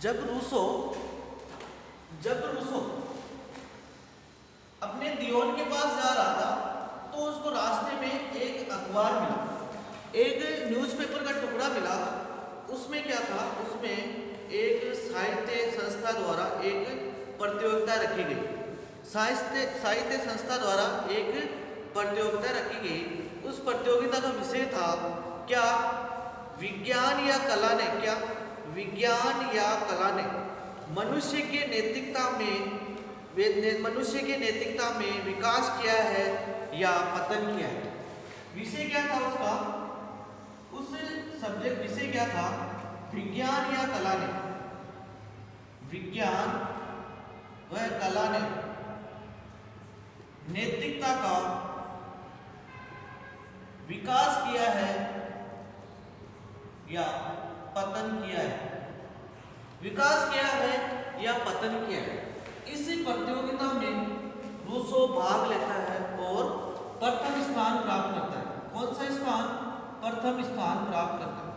जब रूसो अपने दियोन के पास जा रहा था तो उसको रास्ते में एक अखबार मिला, एक न्यूज़पेपर का टुकड़ा मिला। उसमें क्या था, उसमें एक साहित्य संस्था द्वारा एक प्रतियोगिता रखी गई। साहित्य संस्था द्वारा एक प्रतियोगिता रखी गई। उस प्रतियोगिता का विषय था क्या, विज्ञान या कला ने मनुष्य के नैतिकता में विकास किया है या पतन किया है। विषय क्या था उसका, उस सब्जेक्ट विषय क्या था, विज्ञान या कला ने नैतिकता का विकास किया है या पतन किया है। विकास किया है या पतन किया है। इस प्रतियोगिता में रूसो भाग लेता है और प्रथम स्थान प्राप्त करता है। कौन सा स्थान, प्रथम स्थान प्राप्त करता है।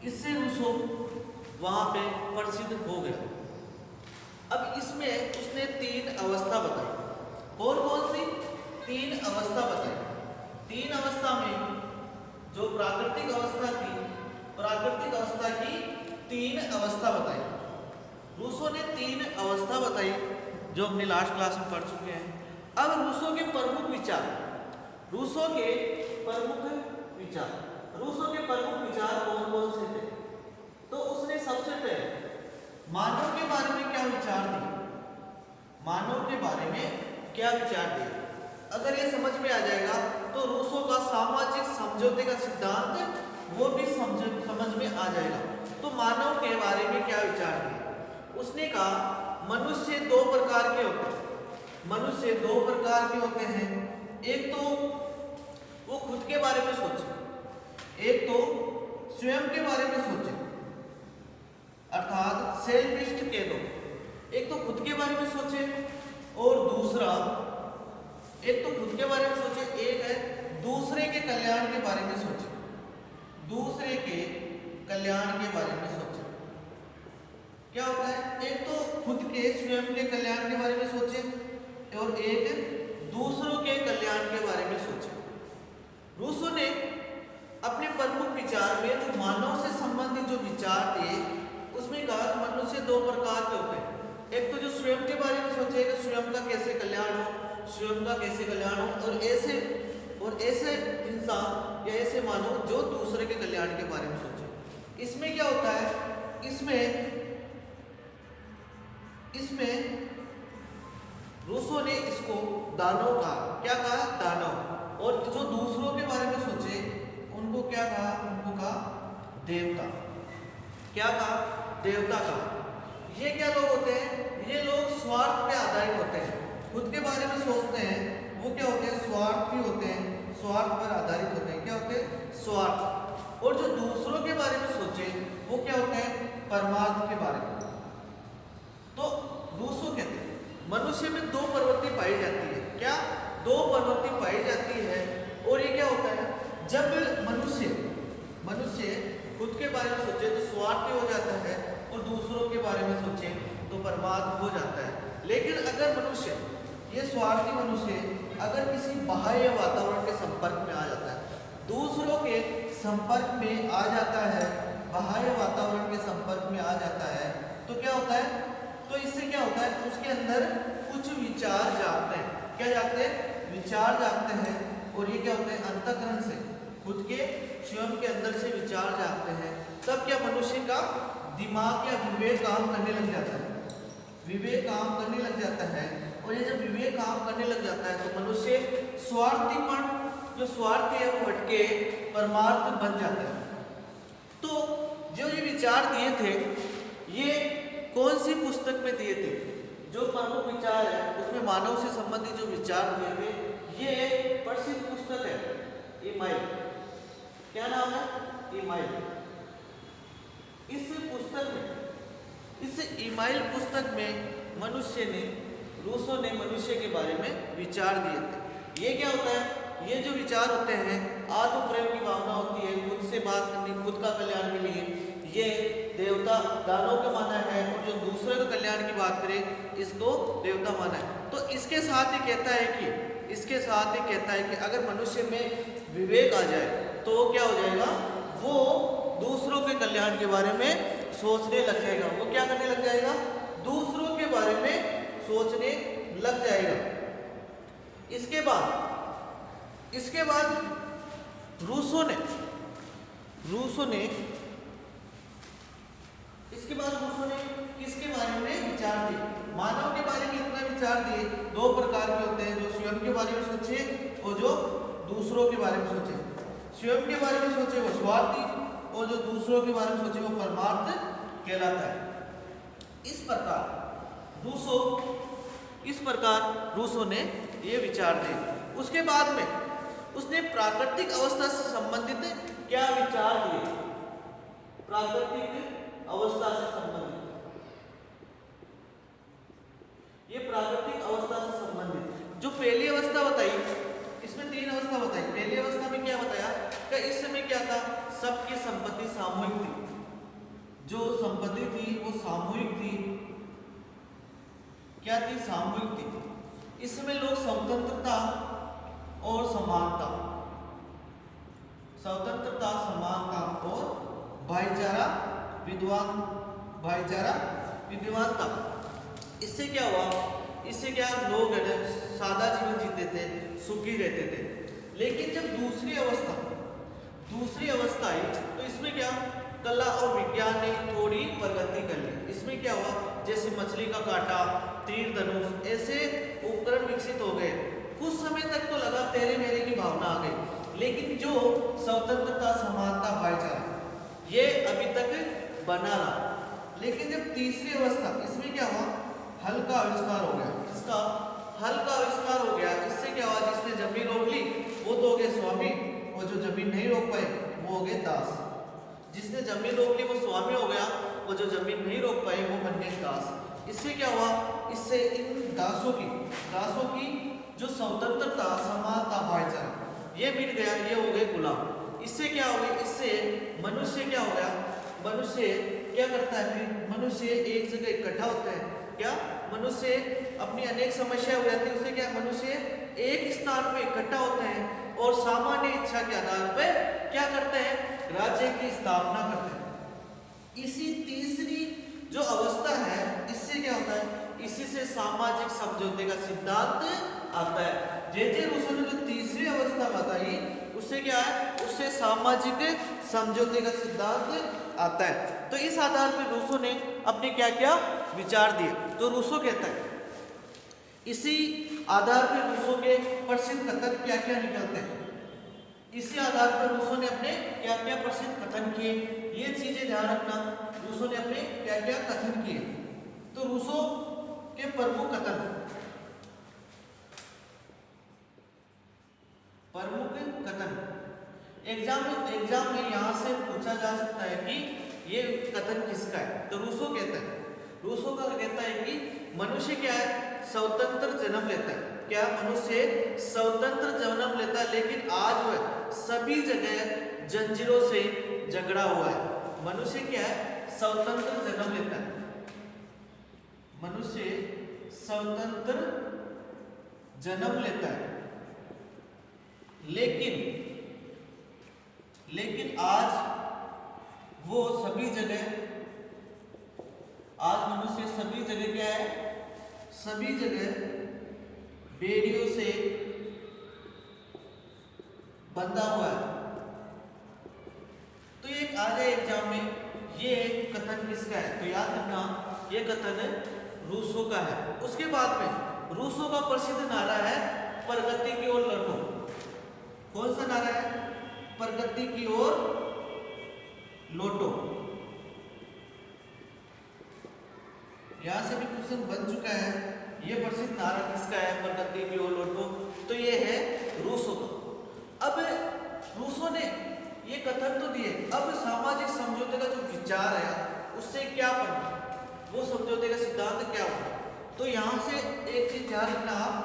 इससे रूसो वहां पे प्रसिद्ध हो गया। अब इसमें उसने 3 अवस्था बताई। कौन कौन सी 3 अवस्था बताई। 3 अवस्था में जो प्राकृतिक अवस्था थी, प्राकृतिक अवस्था की 3 अवस्था बताई। रूसो ने 3 अवस्था बताई जो हमने लास्ट क्लास में पढ़ चुके हैं। अब रूसो के प्रमुख विचार कौन कौन से थे। तो उसने सबसे पहले मानव के बारे में क्या विचार दिए। अगर ये समझ में आ जाएगा तो रूसो का सामाजिक समझौते का सिद्धांत वो भी समझ में आ जाएगा। तो मानव के बारे में क्या विचार दिए। उसने कहा मनुष्य 2 प्रकार के होते हैं। एक तो वो खुद के बारे में सोचे, एक तो स्वयं के बारे में सोचे, अर्थात सेल्फिस्ट के लोग। एक तो खुद के बारे में सोचे और दूसरा, एक तो खुद के बारे में सोचे, एक है दूसरे के कल्याण के बारे में सोचे। क्या होता है, एक तो खुद के स्वयं के कल्याण के बारे में सोचे और एक दूसरों के कल्याण के बारे में सोचे। रूसो ने अपने प्रमुख विचार में जो मानव से संबंधित जो विचार थे उसमें कहा मनुष्य 2 प्रकार के होते हैं। एक तो जो स्वयं के बारे में सोचेगा, स्वयं का कैसे कल्याण हो, और ऐसे इंसान या ऐसे मानव जो दूसरे के कल्याण के बारे में सोचे। इसमें क्या होता है, इसमें रूसो ने इसको दानव कहा। क्या कहा, दानव। और जो दूसरों के बारे में सोचे उनको क्या कहा, उनको कहा देवता। क्या कहा, देवता कहा। ये क्या लोग होते हैं, ये लोग स्वार्थ पे आधारित होते हैं। खुद के बारे में सोचते हैं वो क्या होते हैं, स्वार्थी होते हैं, स्वार्थ पर आधारित होते हैं। क्या होते हैं, स्वार्थ। और जो दूसरों के बारे में सोचे वो क्या होते हैं, परमार्थ के बारे में। तो रूसो कहते हैं मनुष्य में 2 प्रवृत्ति पाई जाती है। क्या, 2 प्रवृत्ति पाई जाती है। और ये क्या होता है, जब मनुष्य खुद के बारे में सोचे तो स्वार्थी हो जाता है और दूसरों के बारे में सोचे तो परमार्थ हो जाता है। लेकिन अगर ये स्वार्थी मनुष्य अगर किसी बाह्य वातावरण के संपर्क में आ जाता है, दूसरों के संपर्क में आ जाता है, बाह्य वातावरण के संपर्क में आ जाता है, तो क्या होता है, तो इससे क्या होता है, उसके अंदर कुछ विचार जागते हैं। क्या जागते हैं, विचार जागते हैं। और ये क्या होते हैं, अंतःकरण से, खुद के स्वयं के अंदर से विचार जागते हैं। तब क्या मनुष्य का दिमाग या विवेक काम करने लग जाता है। और ये जब विवेक काम करने लग जाता है तो मनुष्य जो स्वार्थी है वो हट के परमार्थ बन जाता है। तो जो ये विचार दिए थे ये कौन सी पुस्तक में दिए थे, जो प्रमुख विचार है उसमें मानव से संबंधित जो विचार दिए थे, ये प्रसिद्ध पुस्तक है ईमाइल। क्या नाम है, ईमाइल। इस ईमाइल पुस्तक में रूसो ने मनुष्य के बारे में विचार दिए थे। ये क्या होता है, ये जो विचार होते हैं, आत्म प्रेम की भावना होती है, खुद से बात करनी, खुद का कल्याण के लिए, ये देवता दानव का माना है, और जो दूसरे के कल्याण की बात करें इसको देवता माना है। तो इसके साथ ही कहता है कि अगर मनुष्य में विवेक आ जाए तो क्या हो जाएगा, वो दूसरों के कल्याण के बारे में सोचने लग जाएगा। वो क्या करने लग जाएगा, दूसरों के बारे में सोचने लग जाएगा। इसके बाद रूसो ने किसके बारे में विचार दिए, मानव के बारे में इतना विचार दिए। दो प्रकार के होते हैं, जो स्वयं के बारे में सोचे और जो दूसरों के बारे में सोचे। स्वयं के बारे में सोचे वो स्वार्थी, और जो दूसरों के बारे में सोचे वो परमार्थ कहलाता है। इस प्रकार रूसो ने ये विचार दिए। उसके बाद में उसने प्राकृतिक अवस्था से संबंधित क्या विचार दिए, प्राकृतिक अवस्था से संबंधित, ये प्राकृतिक अवस्था से संबंधित जो पहली अवस्था बताई, इसमें 3 अवस्था बताई। पहली अवस्था में क्या बताया कि इस समय क्या था, सबकी संपत्ति सामूहिक थी, जो संपत्ति थी वो सामूहिक थी, क्या थी, सामूहिक थी। इस समय लोग स्वतंत्रता और समानता और भाईचारा विद्वान था। इससे क्या हुआ, इससे क्या लोग है ना सादा जीवन जीते थे, सुखी रहते थे। लेकिन जब दूसरी अवस्था आई तो इसमें क्या, कला और विज्ञान ने थोड़ी प्रगति कर ली। इसमें क्या हुआ, जैसे मछली का कांटा, तीर धनुष, ऐसे उपकरण विकसित हो गए। कुछ समय तक तो लगा तेरे मेरे की भावना आ गई, लेकिन जो स्वतंत्रता, समानता, भाईचारा ये अभी तक बना रहा। लेकिन जब तीसरी अवस्था, इसमें क्या हुआ, हल का आविष्कार हो गया। इसका हल का आविष्कार हो गया। इससे क्या हुआ, जिसने जमीन रोक ली वो तो हो गए स्वामी, और जो जमीन नहीं रोक पाए वो हो गए दास। जिसने जमीन रोक ली वो स्वामी हो गया, और जो जमीन नहीं रोक पाए वो बन गए दास। इससे क्या हुआ, इससे इन दासों की जो स्वतंत्रता, समानता, भाईचारा ये मिट गया, ये हो गए गुलाम। इससे क्या हो गया, इससे मनुष्य क्या हो गया, मनुष्य क्या करता है, फिर मनुष्य एक जगह इकट्ठा होता है। क्या, मनुष्य अपनी अनेक समस्याएं हो जाती है, उससे क्या मनुष्य एक स्थान पे इकट्ठा होते हैं और सामान्य इच्छा के आधार पर क्या करते हैं, राज्य की स्थापना करते हैं। इसी तीसरी जो अवस्था है, इससे क्या होता है, इसी से सामाजिक समझौते का सिद्धांत आता है। जे रूसो ने जो तीसरी अवस्था बताई उससे क्या है, उससे सामाजिक समझौते का सिद्धांत आता है। तो इस आधार पर रूसो ने अपने क्या क्या विचार दिए। तो रूसो कहता है, इसी आधार पर रूसो के प्रसिद्ध कथन क्या क्या निकलते हैं। इसी आधार पर रूसो ने अपने क्या क्या प्रसिद्ध कथन किए, ये चीजें ध्यान रखना। रूसो ने अपने क्या क्या कथन किए। तो रूसो के प्रमुख कथन एग्जाम में यहाँ से पूछा जा सकता है कि ये कथन किसका है। तो रूसो का कहता है कि मनुष्य क्या है, स्वतंत्र जन्म लेता है। क्या, मनुष्य स्वतंत्र जन्म लेता है, लेकिन आज वह सभी जगह जंजीरों से जकड़ा हुआ है। मनुष्य क्या है, स्वतंत्र जन्म लेता है, मनुष्य स्वतंत्र जन्म लेता है, लेकिन आज वो सभी जगह, आज मनुष्य सभी जगह क्या है, सभी जगह बेड़ियों से बंधा हुआ है। तो ये आ जाए एग्जाम में, ये कथन किसका है, तो याद रखना ये कथन रूसो का है। उसके बाद में रूसो का प्रसिद्ध नारा है, प्रगति की ओर लौटो। कौन सा नारा है, प्रगति की ओर लौटो। यहां से भी क्वेश्चन बन चुका है, ये प्रसिद्ध नारा किसका है, प्रगति की ओर लौटो। तो ये है रूसो का। अब रूसो ने ये कथन तो दिए, अब सामाजिक समझौते का जो विचार है उससे क्या बना, वो समझौते का सिद्धांत क्या हुआ। तो यहाँ से एक चीज ध्यान रखना आप,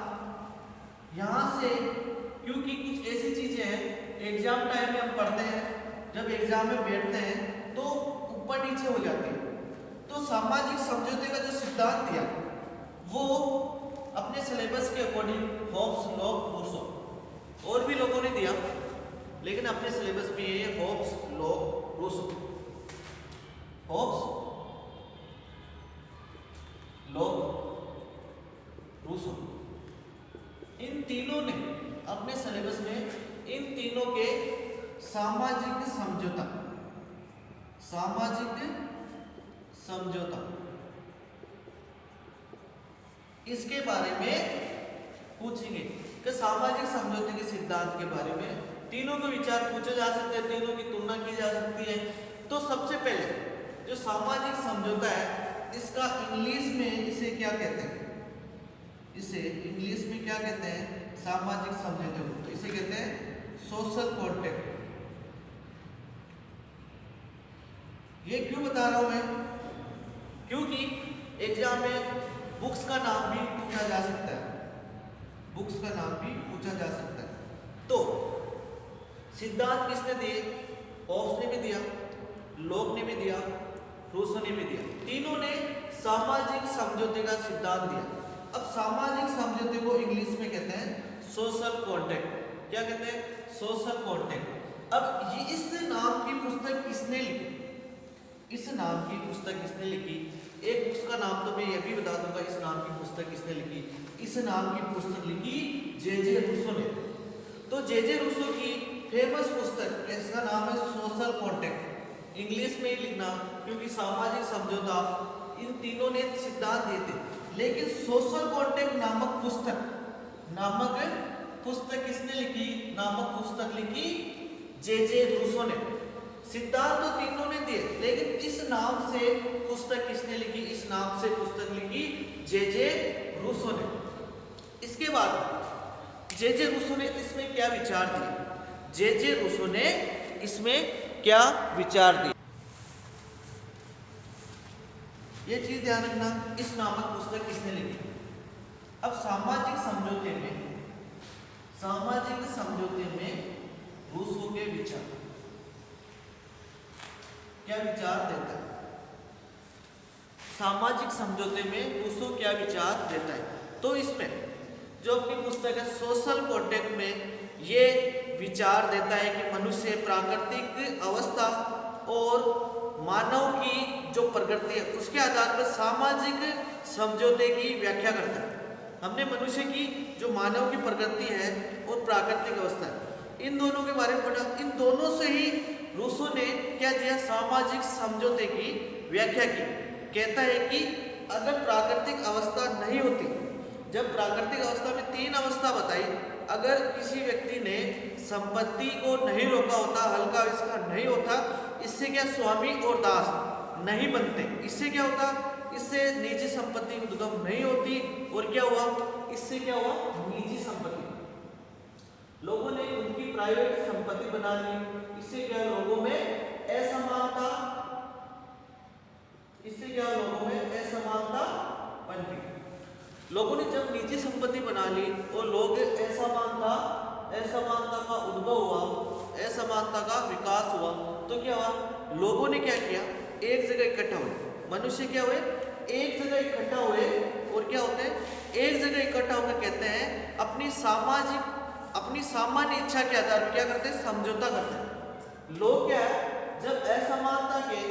यहाँ से क्योंकि कुछ ऐसी चीजें हैं एग्जाम टाइम में हम पढ़ते हैं, जब एग्जाम में बैठते हैं तो ऊपर नीचे हो जाती है। तो सामाजिक समझौते का जो सिद्धांत दिया वो अपने सिलेबस के अकॉर्डिंग हॉब्स, लॉक, रूसो और भी लोगों ने दिया, लेकिन अपने सिलेबस में ये Hobbes, Locke, Rousseau, Hobbes, Locke, Rousseau, इन तीनों ने अपने सिलेबस में इन तीनों के सामाजिक समझौता, सामाजिक समझौता इसके बारे में पूछेंगे कि सामाजिक समझौते के सिद्धांत के बारे में तीनों के विचार पूछे जा सकते हैं, तीनों की तुलना की जा सकती है। तो सबसे पहले जो सामाजिक समझौता है इसका इंग्लिश में इसे क्या कहते हैं, इसे इंग्लिश में क्या कहते हैं, सामाजिक समझौते को, इसे कहते हैं सोशल कॉन्ट्रैक्ट। ये क्यों बता रहा हूं मैं, क्योंकि एग्जाम में बुक्स का नाम भी पूछा जा सकता है, बुक्स का नाम भी पूछा जा सकता है। तो सिद्धांत किसने दिए, हॉब्स ने भी दिया, लॉक ने भी दिया, रूसो ने भी दिया, तीनों ने सामाजिक समझौते का सिद्धांत दिया। अब सामाजिक समझौते को इंग्लिश में कहते हैं सोशल कॉन्ट्रैक्ट। क्या कहते हैं, सोशल कॉन्ट्रैक्ट। अब ये इस नाम की पुस्तक किसने लिखी, इस नाम की पुस्तक किसने लिखी, एक उसका नाम तो मैं ये भी बता दूंगा, इस नाम की पुस्तक किसने लिखी, इस नाम की पुस्तक लिखी जे रूसो ने। तो जे रूसो की फेमस पुस्तक, इसका नाम है सोशल कॉन्ट्रैक्ट। इंग्लिश में ही लिखना, क्योंकि सामाजिक समझौता इन तीनों ने सिद्धांत दिए थे, लेकिन सोशल कॉन्ट्रैक्ट नामक पुस्तक किसने लिखी, नामक पुस्तक लिखी जे रूसो ने। सिद्धांत तो तीनों ने दिए, लेकिन इस नाम से पुस्तक किसने लिखी, इस नाम से पुस्तक लिखी जे रूसो ने। इसके बाद जे रूसो ने इसमें क्या विचार दिए, जे रूसो ने इसमें क्या विचार दिए, ये चीज ध्यान रखना, इस नामक पुस्तक किसने लिखी। अब सामाजिक समझौते में रूसो के विचार, क्या विचार देता है, सामाजिक समझौते में रूसो क्या विचार देता है। तो इसमें जो अपनी पुस्तक है सोशल कॉन्ट्रैक्ट में ये विचार देता है कि मनुष्य प्राकृतिक अवस्था और मानव की जो प्रकृति है उसके आधार पर सामाजिक समझौते की व्याख्या करता है। हमने मनुष्य की जो मानव की प्रकृति है और प्राकृतिक अवस्था है, इन दोनों के बारे में पढ़ा, इन दोनों से ही रूसो ने क्या दिया, सामाजिक समझौते की व्याख्या की। कहता है कि अगर प्राकृतिक अवस्था नहीं होती, जब प्राकृतिक अवस्था में तीन अवस्था बताई, अगर किसी व्यक्ति ने संपत्ति को नहीं रोका होता, हल्का आविष्कार नहीं होता, इससे क्या स्वामी और दास नहीं बनते, इससे क्या होता, इससे निजी संपत्ति उद्गम नहीं होती, और क्या हुआ, इससे क्या हुआ, निजी संपत्ति, लोगों ने उनकी प्राइवेट संपत्ति बना ली, इससे क्या लोगों में असमानता, इससे क्या लोगों में असमानता बन गई। लोगों ने जब निजी संपत्ति बना ली और लोग असमानता का उद्भव हुआ, असमानता का विकास हुआ, तो क्या हुआ, लोगों ने क्या किया, एक जगह इकट्ठा हुए, मनुष्य क्या हुए, एक जगह इकट्ठा हुए, और क्या होते हैं, एक जगह इकट्ठा होकर कहते हैं अपनी सामान्य इच्छा के आधार पर क्या करते हैं, समझौता करते हैं। लोग क्या है, जब असमानता के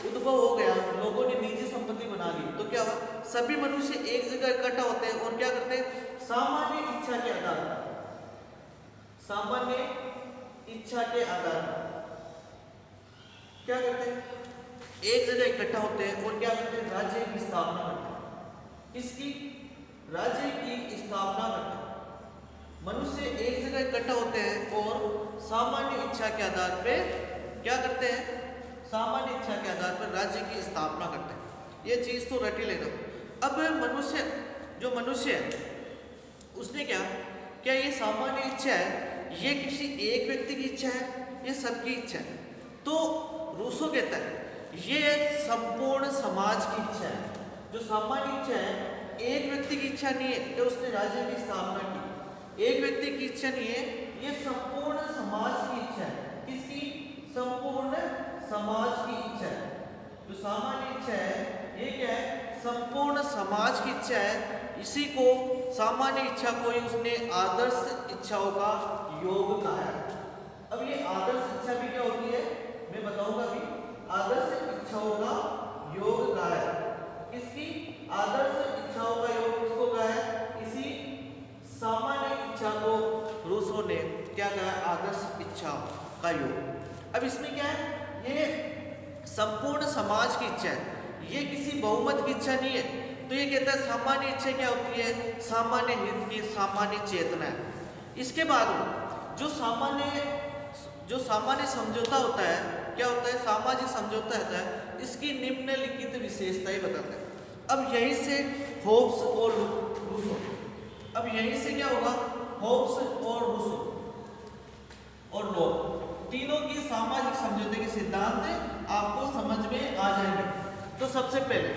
उद्भव हो गया, लोगों ने निजी संपत्ति बना ली, तो क्या हुआ, सभी मनुष्य एक जगह इकट्ठा होते हैं और क्या करते हैं, सामान्य इच्छा के आधार पर क्या करते हैं, एक जगह इकट्ठा होते हैं और क्या करते हैं, राज्य की स्थापना करते हैं। किसकी, राज्य की स्थापना करते हैं। मनुष्य एक जगह इकट्ठा होते हैं और सामान्य इच्छा के आधार पे क्या करते हैं, सामान्य इच्छा के आधार पर राज्य की स्थापना करते हैं। ये चीज तो रट ही लेना। अब मनुष्य है उसने क्या ये सामान्य इच्छा है, ये किसी एक व्यक्ति की इच्छा है, ये सबकी इच्छा है। तो रूसो कहता है ये संपूर्ण समाज की इच्छा है। जो सामान्य इच्छा है, एक व्यक्ति की इच्छा नहीं है कि उसने राज्य की स्थापना की, एक व्यक्ति की इच्छा नहीं है, ये संपूर्ण समाज की इच्छा है। किसकी, संपूर्ण समाज की इच्छा है। जो सामान्य इच्छा है ये क्या है, संपूर्ण समाज की इच्छा है। इसी को सामान्य इच्छा को ही उसने आदर्श इच्छाओं का योग कहा है। अब ये आदर्श इच्छा भी क्या होती है मैं बताऊंगा अभी। आदर्श इच्छाओं का योग कहा है, इसकी आदर्श इच्छाओं का योग किसको कहा है, इसी सामान्य इच्छा को रूसो ने क्या कहा, आदर्श इच्छा का योग। अब इसमें क्या है, ये संपूर्ण समाज की इच्छा है, ये किसी बहुमत की इच्छा नहीं है। तो ये कहता है सामान्य इच्छा क्या होती है, सामान्य हित की सामान्य चेतना है। इसके बाद जो सामान्य समझौता होता है, क्या होता है, सामाजिक समझौता होता है, इसकी निम्नलिखित विशेषताएं बताता है। अब यहीं से होब्स और रूसो, अब यहीं से क्या होगा, होब्स और रूसो और लॉक तीनों की सामाजिक समझौते के सिद्धांत आपको समझ में आ जाएंगे। तो सबसे पहले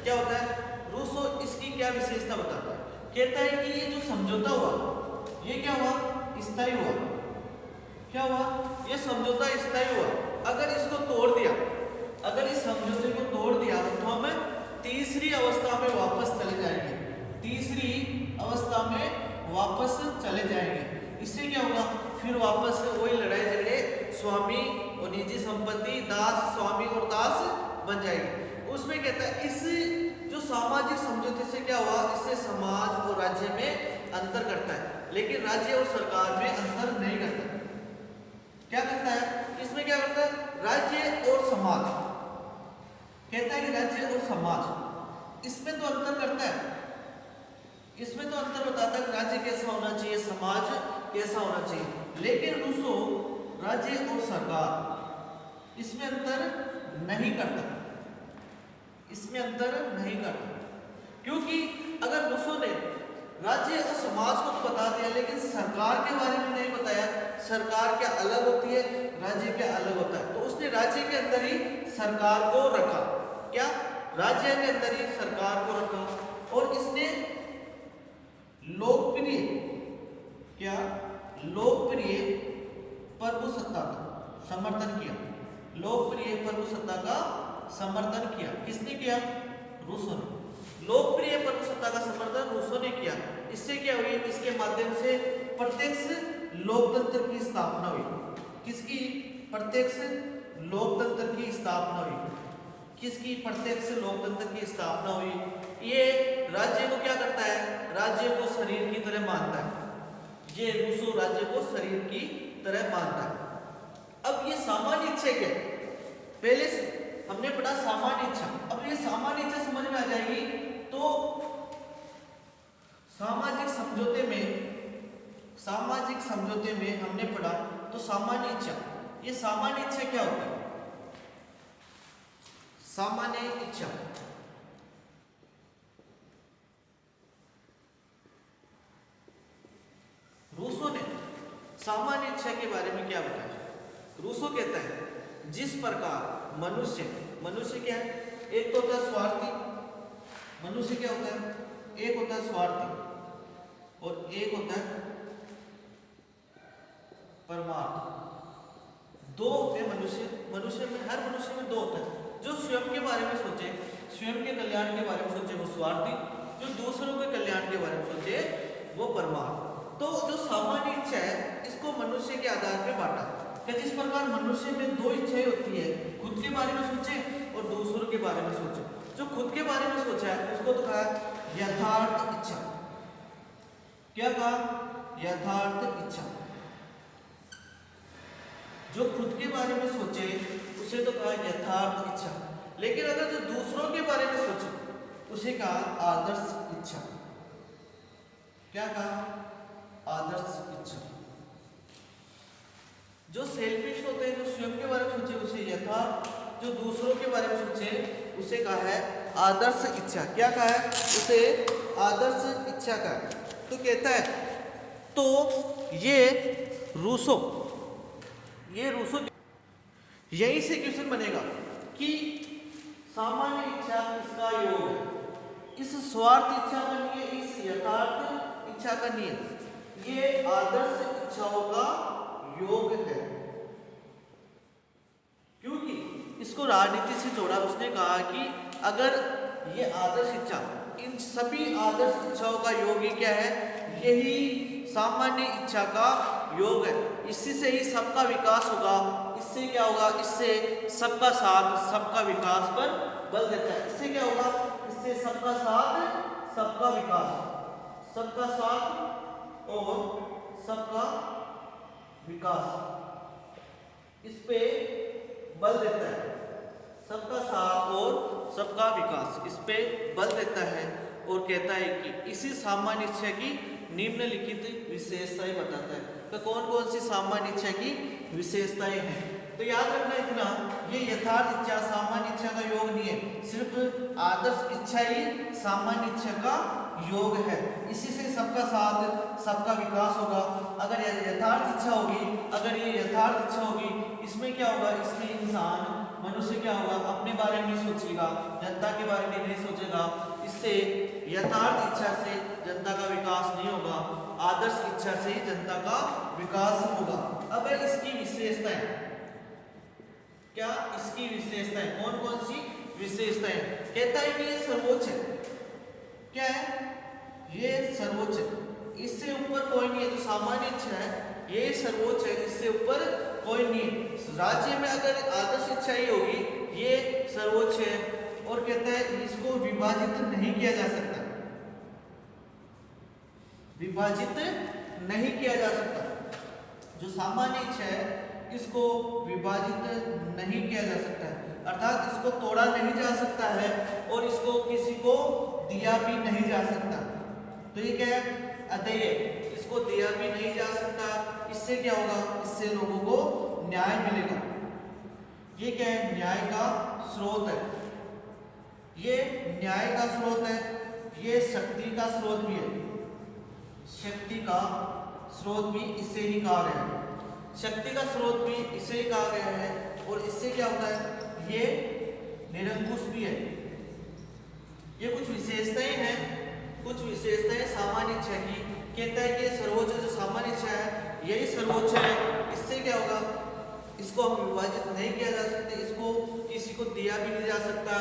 क्या होता है, रूसो इसकी क्या विशेषता बताता है, कहता है कि ये जो समझौता हुआ ये क्या हुआ, स्थायी हुआ। क्या हुआ, ये समझौता स्थायी हुआ। अगर इसको तोड़ दिया, अगर इस समझौते को तोड़ दिया तो हम तीसरी अवस्था में वापस चले जाएंगे, तीसरी अवस्था में वापस चले जाएंगे। इससे क्या होगा, फिर वापस वही लड़ाई झगड़े, स्वामी और निजी संपत्ति, दास स्वामी और दास बन जाएगी। उसमें कहता है इस जो सामाजिक समझौते से क्या हुआ, इससे समाज और राज्य में अंतर करता है, लेकिन राज्य और सरकार में अंतर नहीं करता। क्या करता है, इसमें क्या करता है, राज्य और समाज, कहता है कि राज्य और समाज इसमें तो अंतर करता है, इसमें तो अंतर बताता है राज्य कैसा होना चाहिए, समाज कैसा होना चाहिए। लेकिन रूसो राज्य और सरकार इसमें अंतर नहीं करता, इसमें अंतर नहीं करता, क्योंकि अगर रूसो ने राज्य और समाज को तो बता दिया लेकिन सरकार के बारे में नहीं बताया, सरकार क्या अलग होती है, राज्य क्या अलग होता है, तो उसने राज्य के अंदर ही सरकार को रखा। क्या, राज्य के अंदर ही सरकार को रखा। और इसने लोकप्रिय, क्या, लोकप्रिय प्रभुसत्ता का समर्थन किया, लोकप्रिय प्रभुसत्ता का समर्थन किया। किसने किया, रूसो ने। लोकप्रिय प्रभुसत्ता का समर्थन रूसो ने किया। इससे क्या हुई, इसके माध्यम से प्रत्यक्ष लोकतंत्र की स्थापना हुई। किसकी, प्रत्यक्ष लोकतंत्र की स्थापना हुई। किसकी, प्रत्यक्ष लोकतंत्र की स्थापना हुई। ये राज्य को क्या करता है, राज्य को शरीर की तरह मानता है, ये रूसो राज्य को शरीर की तरह मानता है। अब ये सामान्य इच्छा क्या है, पहले से हमने पढ़ा सामान्य इच्छा। अब ये सामान्य इच्छा समझ में आ जाएगी तो सामाजिक समझौते में हमने पढ़ा तो सामान्य इच्छा, ये सामान्य इच्छा क्या होती है, सामान्य इच्छा रूसो ने सामान्य इच्छा के बारे में क्या बताया। रूसो कहता है जिस प्रकार मनुष्य क्या है, एक तो होता है स्वार्थी, मनुष्य क्या होता है, एक होता है स्वार्थी और एक होता है परमार्थ। दो होते हैं मनुष्य में, हर मनुष्य में दो होता है, जो स्वयं के बारे में सोचे, स्वयं के कल्याण के बारे में सोचे वो स्वार्थी, जो दूसरों के कल्याण के बारे में सोचे वो परमार्थ। तो जो सामान्य इच्छा है इसको मनुष्य के आधार पर बांटा कि जिस प्रकार मनुष्य में दो इच्छाएं होती है, खुद के बारे में सोचे और दूसरों के बारे में सोचे। जो खुद के बारे में सोचा है उसको तो कहा यथार्थ इच्छा। क्या कहा, यथार्थ इच्छा। जो खुद के बारे में सोचे उसे तो कहा यथार्थ इच्छा, लेकिन अगर जो दूसरों के बारे में सोचे उसे कहा आदर्श इच्छा। क्या कहा, आदर्श इच्छा। जो सेल्फिश होते हैं, जो स्वयं के बारे में सोचे उसे यथार्थ, जो दूसरों के बारे में सोचे उसे कहा है आदर्श इच्छा। क्या कहा है, उसे आदर्श इच्छा का। तो कहता है तो ये रूसो यही से क्वेश्चन बनेगा कि सामान्य इच्छा किसका योग है, इस स्वार्थ इच्छा का नहीं है, इस यथार्थ इच्छा का नहीं है, ये आदर्श इच्छाओं का योग है। क्योंकि इसको राजनीति से जोड़ा। उसने कहा कि अगर ये आदर्श इच्छा, इन सभी आदर्श इच्छाओं का योग ही क्या है, यही सामान्य इच्छा का योग है। इसी से ही सबका विकास होगा। इससे क्या होगा, इससे सबका साथ सबका विकास पर बल देता है। इससे क्या होगा, इससे सबका साथ सबका विकास, सबका साथ और सबका विकास, इस पे बल देता है। सबका साथ और सबका विकास इस पे बल देता है और कहता है कि इसी सामान्य इच्छा की निम्नलिखित विशेषताएं बताता है। तो कौन कौन सी सामान्य इच्छा की विशेषताएं हैं, तो याद रखना इतना, ये यथार्थ इच्छा सामान्य इच्छा का योग नहीं है, सिर्फ आदर्श इच्छा ही सामान्य इच्छा का योग है। इसी से सबका साथ सबका विकास होगा। अगर यथार्थ इच्छा होगी, अगर ये यथार्थ इच्छा होगी, इसमें क्या होगा, इसमें इंसान मनुष्य क्या होगा, अपने बारे में सोचेगा, जनता के बारे में नहीं सोचेगा। इससे यथार्थ इच्छा से जनता का विकास नहीं होगा, आदर्श इच्छा से ही जनता का विकास होगा। अब है इसकी विशेषताएं, क्या इसकी विशेषताएं, कौन कौन सी विशेषताएं, कहता है कि ये सर्वोच्च है। क्या है, ये सर्वोच्च है, इससे ऊपर कोई नहीं है। जो सामान्य इच्छा है ये सर्वोच्च है, इससे ऊपर कोई नहीं है। राज्य में अगर आदर्श इच्छा ही होगी, ये सर्वोच्च है। और कहता है इसको विभाजित नहीं किया जा सकता, विभाजित नहीं किया जा सकता। जो सामान्य इच्छा है इसको विभाजित नहीं किया जा सकता है, अर्थात इसको तोड़ा नहीं जा सकता है और इसको किसी को दिया भी नहीं जा सकता। तो ये क्या है, अदेय, इसको दिया भी नहीं जा सकता। इससे क्या होगा, इससे लोगों को न्याय मिलेगा। ये क्या है, न्याय का स्रोत है, ये न्याय का स्रोत है, ये शक्ति का स्रोत भी है, शक्ति का स्रोत भी इसे ही कहा गया है, शक्ति का स्रोत भी इसे ही कहा गया है। और इससे क्या होता है, ये निरंकुश भी है। ये कुछ विशेषताएं हैं, कुछ विशेषताएं सामान्य इच्छा की। कहता है कि सर्वोच्च जो सामान्य इच्छा है यही सर्वोच्च है। इससे क्या होगा, इसको हम विभाजित नहीं किया जा सकते, इसको किसी को दिया भी नहीं जा सकता।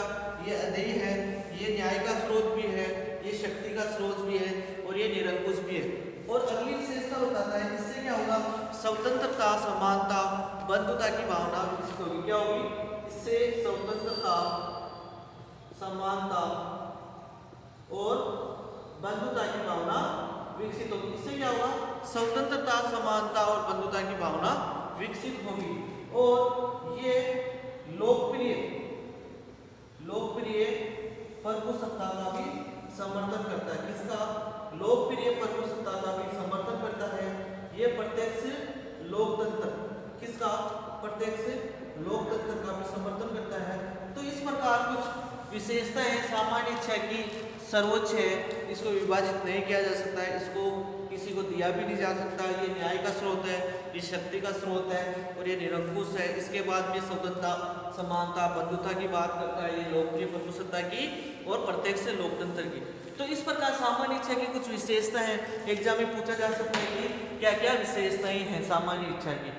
ये अदेय है, ये न्याय का स्रोत भी है, ये शक्ति का स्रोत भी है और ये निरंकुश भी है। और अगली विशेषता बताता है, इससे क्या होगा, स्वतंत्रता, समानता, बंधुता की भावना विकसित होगी। क्या होगी, इससे स्वतंत्रता, समानता और बंधुता की भावना विकसित होगी। इससे क्या होगा, स्वतंत्रता, समानता और बंधुता की भावना विकसित होगी। और ये लोकप्रिय प्रभुसत्ता का भी समर्थन करता है। किसका, लोकप्रिय प्रभुसत्ता का भी समर्थन करता है। ये प्रत्यक्ष लोकतंत्र, किसका, प्रत्यक्ष लोकतंत्र का भी समर्थन करता है। तो इस प्रकार कुछ विशेषताएं सामान्य इच्छा की सर्वोच्च है, इसको विभाजित नहीं किया जा सकता है, इसको किसी को दिया भी नहीं जा सकता, ये न्याय का स्रोत है, ये शक्ति का स्रोत है और ये निरंकुश है। इसके बाद में स्वतंत्रता, समानता, बंधुता की बात करता है, ये लोकप्रिय प्रभुसत्ता की और प्रत्यक्ष लोकतंत्र की। तो इस प्रकार सामान्य इच्छा की कुछ विशेषता है, एग्जाम में पूछा जा सकता है कि क्या क्या विशेषताएं हैं सामान्य इच्छा की।